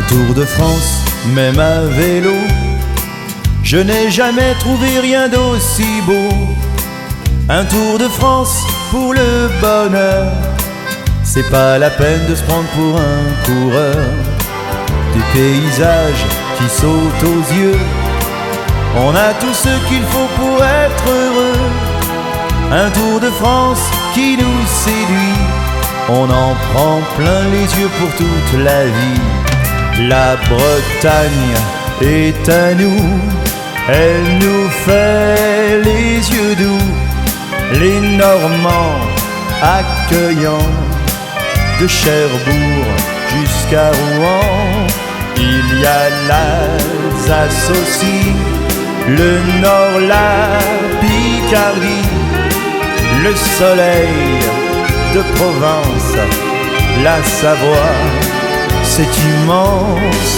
Tour de France, même à vélo, je n'ai jamais trouvé rien d'aussi beau. Un Tour de France pour le bonheur, c'est pas la peine de se prendre pour un coureur. Des paysages qui sautent aux yeux, on a tout ce qu'il faut pour être heureux. Un Tour de France qui nous séduit, on en prend plein les yeux pour toute la vie. La Bretagne est à nous, elle nous fait les yeux doux. Les Normands accueillants, de Cherbourg jusqu'à Rouen. Il y a l'Alsace aussi, le Nord, la Picardie, le soleil de Provence, la Savoie, c'est immense.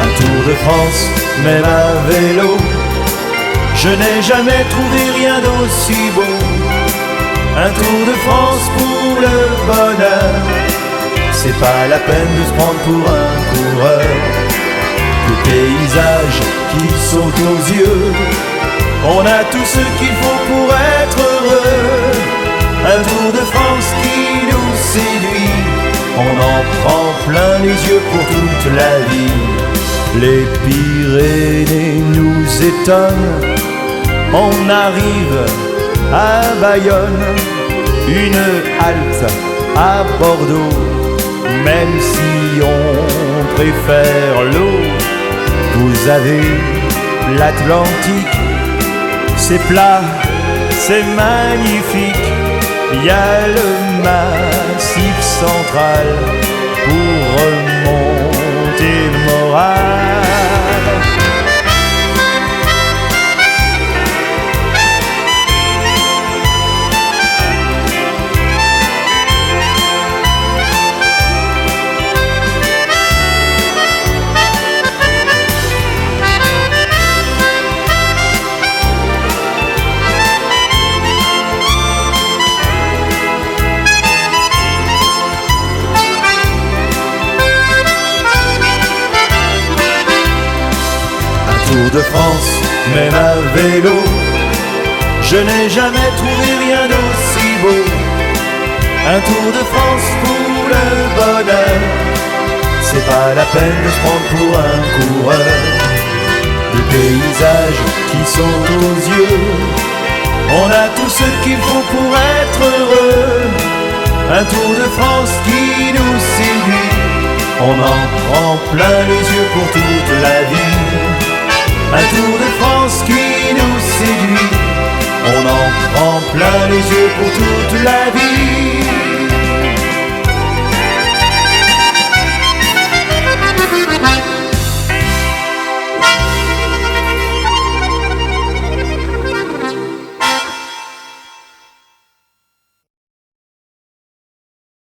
Un Tour de France, même à vélo, je n'ai jamais trouvé rien d'aussi beau. Un Tour de France pour le bonheur, c'est pas la peine de se prendre pour un coureur. Des paysages qui sautent aux yeux, on a tout ce qu'il faut pour être heureux. Un Tour de France qui nous séduit, on en prend plein les yeux pour toute la vie. Les Pyrénées nous étonnent, on arrive à Bayonne, une halte à Bordeaux. Même si on préfère l'eau, vous avez l'Atlantique, c'est plat, c'est magnifique. Il y a le Massif central pour remonter le moral. Tour de France, même à vélo, je n'ai jamais trouvé rien d'aussi beau. Un Tour de France pour le bonheur, c'est pas la peine de se prendre pour un coureur. Des paysages qui sautent aux yeux, on a tout ce qu'il faut pour être heureux. Un Tour de France qui nous séduit, on en prend plein les yeux pour toute la vie. Un Tour de France qui nous séduit, on en prend plein les yeux pour toute la vie.